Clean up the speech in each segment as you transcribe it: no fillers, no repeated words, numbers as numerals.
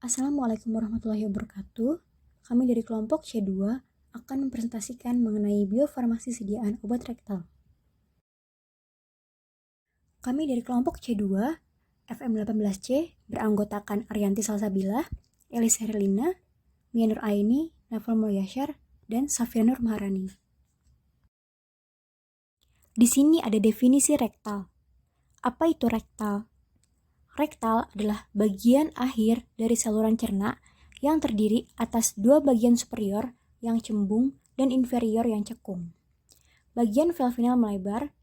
Assalamualaikum warahmatullahi wabarakatuh. Kami dari kelompok C2 akan mempresentasikan mengenai biofarmasi sediaan obat rektal. Kami dari kelompok C2, FM18C, beranggotakan Arianti Salsabila, Elis Herlina, Mia Nur Aini, Naufal Mulyashar, dan Safia Nur Maharani. Di sini ada definisi rektal. Apa itu rektal? Rektal adalah bagian akhir dari saluran cerna yang terdiri atas dua bagian superior yang cembung dan inferior yang cekung. Bagian valvinal melebar,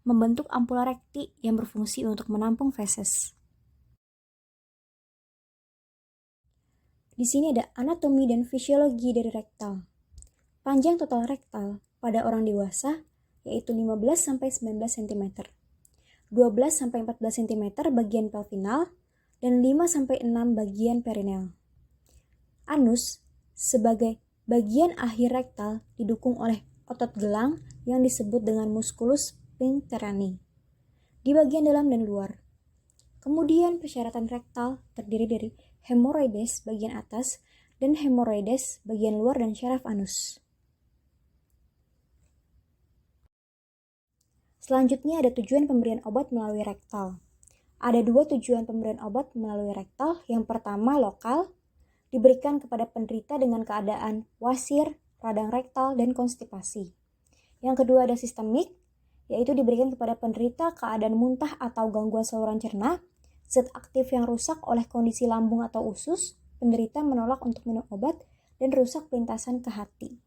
membentuk ampula rekti yang berfungsi untuk menampung feses. Di sini ada anatomi dan fisiologi dari rektal. Panjang total rektal pada orang dewasa yaitu 15-19 cm. 12-14 cm bagian pelvinal dan 5-6 bagian perineal. Anus sebagai bagian akhir rektal didukung oleh otot gelang yang disebut dengan musculus sphincterani di bagian dalam dan luar. Kemudian persyaratan rektal terdiri dari hemoroides bagian atas dan hemoroides bagian luar dan syaraf anus. Selanjutnya ada tujuan pemberian obat melalui rektal. Ada dua tujuan pemberian obat melalui rektal. Yang pertama lokal, diberikan kepada penderita dengan keadaan wasir, radang rektal, dan konstipasi. Yang kedua ada sistemik, yaitu diberikan kepada penderita keadaan muntah atau gangguan saluran cerna, zat aktif yang rusak oleh kondisi lambung atau usus, penderita menolak untuk minum obat, dan rusak pelintasan ke hati.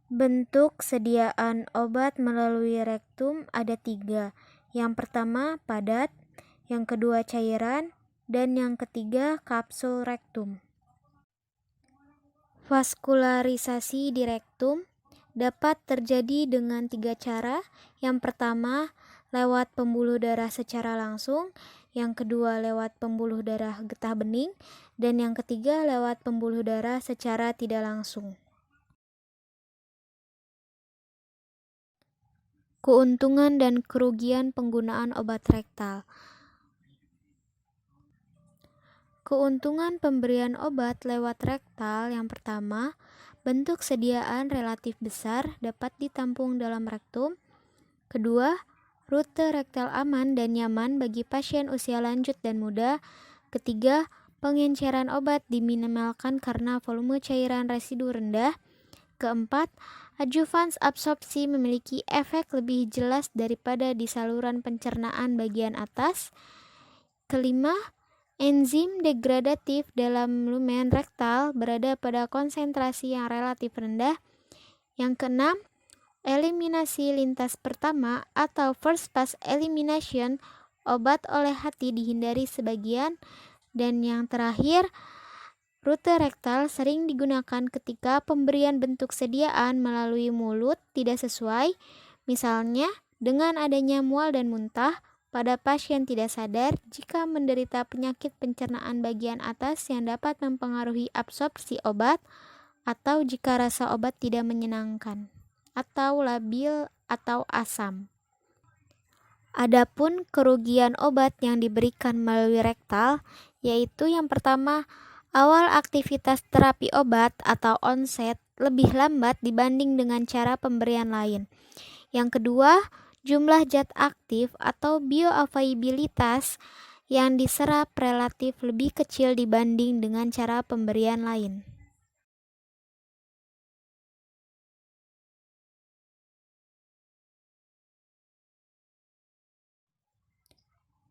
Bentuk sediaan obat melalui rektum ada 3. Yang pertama padat, yang kedua cairan, dan yang ketiga kapsul rektum. Vaskularisasi di rektum dapat terjadi dengan 3 cara. Yang pertama lewat pembuluh darah secara langsung, yang kedua lewat pembuluh darah getah bening, dan yang ketiga lewat pembuluh darah secara tidak langsung. Keuntungan dan kerugian penggunaan obat rektal. Keuntungan pemberian obat lewat rektal yang pertama, bentuk sediaan relatif besar dapat ditampung dalam rektum. Kedua, rute rektal aman dan nyaman bagi pasien usia lanjut dan muda. Ketiga, pengenceran obat diminimalkan karena volume cairan residu rendah. Keempat, adjuvans absorpsi memiliki efek lebih jelas daripada di saluran pencernaan bagian atas. Kelima, enzim degradatif dalam lumen rektal berada pada konsentrasi yang relatif rendah. Yang keenam, eliminasi lintas pertama atau first pass elimination obat oleh hati dihindari sebagian. Dan yang terakhir, rute rektal sering digunakan ketika pemberian bentuk sediaan melalui mulut tidak sesuai, misalnya dengan adanya mual dan muntah pada pasien tidak sadar jika menderita penyakit pencernaan bagian atas yang dapat mempengaruhi absorpsi obat, atau jika rasa obat tidak menyenangkan, atau labil atau asam. Adapun kerugian obat yang diberikan melalui rektal, yaitu yang pertama, awal aktivitas terapi obat atau onset lebih lambat dibanding dengan cara pemberian lain. Yang kedua, jumlah zat aktif atau bioavailabilitas yang diserap relatif lebih kecil dibanding dengan cara pemberian lain.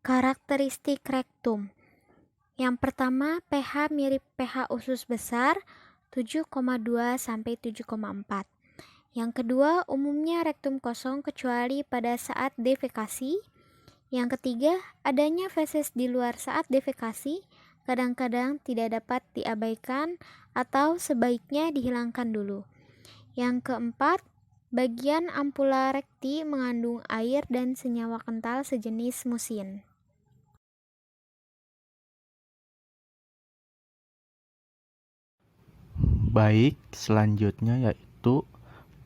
Karakteristik rektum. Yang pertama, pH mirip pH usus besar 7,2 sampai 7,4. Yang kedua, umumnya rektum kosong kecuali pada saat defekasi. Yang ketiga, adanya feses di luar saat defekasi kadang-kadang tidak dapat diabaikan atau sebaiknya dihilangkan dulu. Yang keempat, bagian ampula rekti mengandung air dan senyawa kental sejenis musin. Baik, selanjutnya yaitu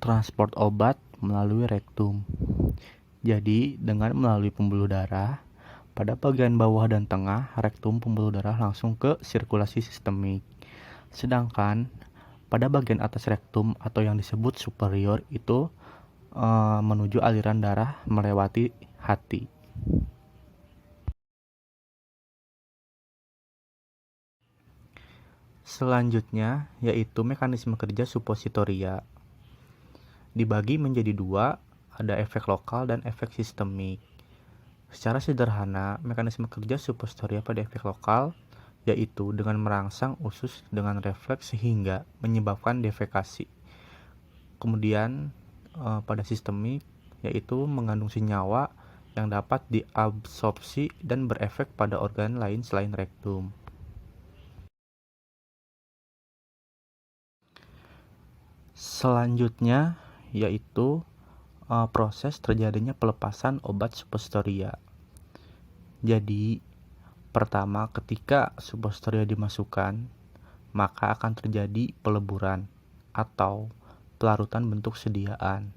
transport obat melalui rektum. Jadi, dengan melalui pembuluh darah, Pada bagian bawah dan tengah rektum pembuluh darah langsung ke sirkulasi sistemik. Sedangkan pada bagian atas rektum atau yang disebut superior itu menuju aliran darah melewati hati. Selanjutnya yaitu mekanisme kerja supositoria. Dibagi menjadi dua, ada efek lokal dan efek sistemik. Secara sederhana, mekanisme kerja supositoria pada efek lokal yaitu dengan merangsang usus dengan refleks sehingga menyebabkan defekasi. Kemudian pada sistemik yaitu mengandung senyawa yang dapat diabsorpsi dan berefek pada organ lain selain rektum. Selanjutnya yaitu proses terjadinya pelepasan obat supositoria. Jadi, pertama ketika supositoria dimasukkan, maka akan terjadi peleburan atau pelarutan bentuk sediaan.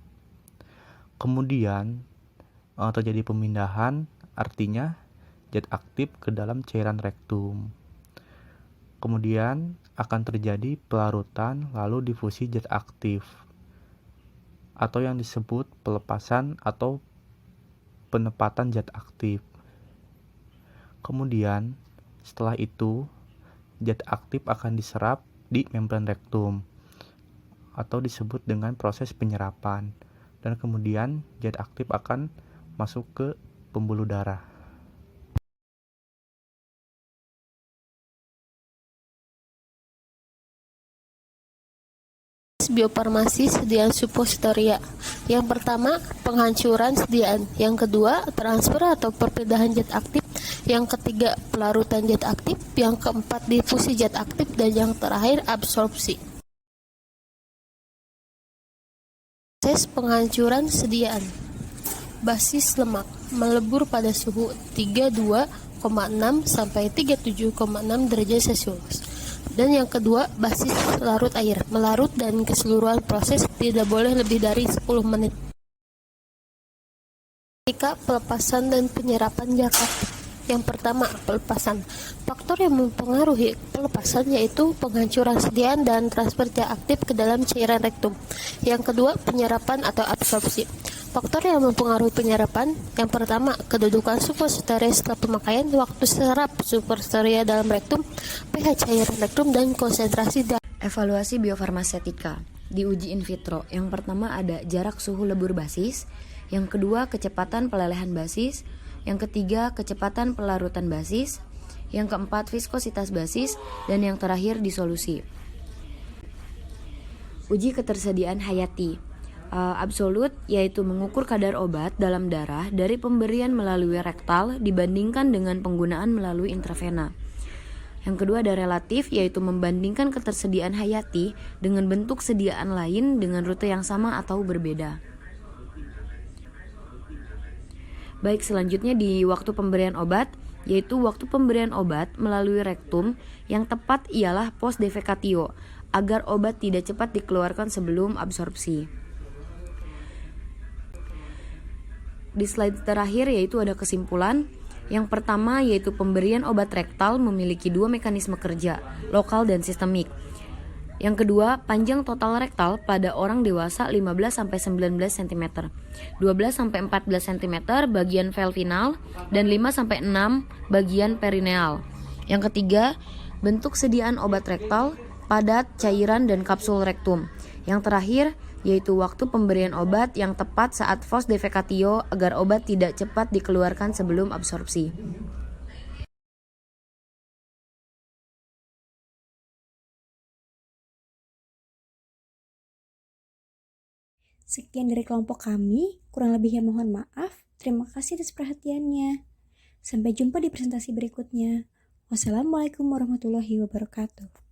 Kemudian terjadi pemindahan, artinya zat aktif ke dalam cairan rektum. Kemudian akan terjadi pelarutan lalu difusi zat aktif atau yang disebut pelepasan atau penempatan zat aktif. Kemudian setelah itu zat aktif akan diserap di membran rektum atau disebut dengan proses penyerapan, dan kemudian zat aktif akan masuk ke pembuluh darah. Biofarmasi sediaan supositoria. Yang pertama, penghancuran sediaan. Yang kedua, transfer atau perpindahan zat aktif. Yang ketiga, pelarutan zat aktif. Yang keempat, difusi zat aktif. Dan yang terakhir, absorpsi. Proses penghancuran sediaan. Basis lemak melebur pada suhu 32,6 sampai 37,6 derajat Celcius. Dan yang kedua, basis larut air, melarut dan keseluruhan proses tidak boleh lebih dari 10 menit. Ketika pelepasan dan penyerapan zat aktif. Yang pertama, pelepasan. Faktor yang mempengaruhi pelepasan yaitu penghancuran sediaan dan transfer zat aktif ke dalam cairan rektum. Yang kedua, penyerapan atau absorpsi. Faktor yang mempengaruhi penyerapan, yang pertama, kedudukan supositoria setelah pemakaian, waktu serap supositoria dalam rektum, pH cairan rektum, dan konsentrasi darah. Evaluasi biofarmasetika diuji in vitro. Yang pertama ada jarak suhu lebur basis, yang kedua kecepatan pelelehan basis, yang ketiga kecepatan pelarutan basis, yang keempat viskositas basis, dan yang terakhir disolusi. Uji ketersediaan hayati. Absolut yaitu mengukur kadar obat dalam darah dari pemberian melalui rektal dibandingkan dengan penggunaan melalui intravena. Yang kedua ada relatif yaitu membandingkan ketersediaan hayati dengan bentuk sediaan lain dengan rute yang sama atau berbeda. Baik, selanjutnya di waktu pemberian obat, yaitu waktu pemberian obat melalui rektum yang tepat ialah post defecatio agar obat tidak cepat dikeluarkan sebelum absorpsi. Di slide terakhir yaitu ada kesimpulan. Yang pertama yaitu pemberian obat rektal memiliki dua mekanisme kerja, lokal dan sistemik. Yang kedua, panjang total rektal pada orang dewasa 15-19 cm, 12-14 cm bagian valvinal, dan 5-6 bagian perineal. Yang ketiga, bentuk sediaan obat rektal, padat, cairan, dan kapsul rektum. Yang terakhir, yaitu waktu pemberian obat yang tepat saat post defecatio agar obat tidak cepat dikeluarkan sebelum absorpsi. Sekian dari kelompok kami, kurang lebihnya mohon maaf. Terima kasih atas perhatiannya. Sampai jumpa di presentasi berikutnya. Wassalamualaikum warahmatullahi wabarakatuh.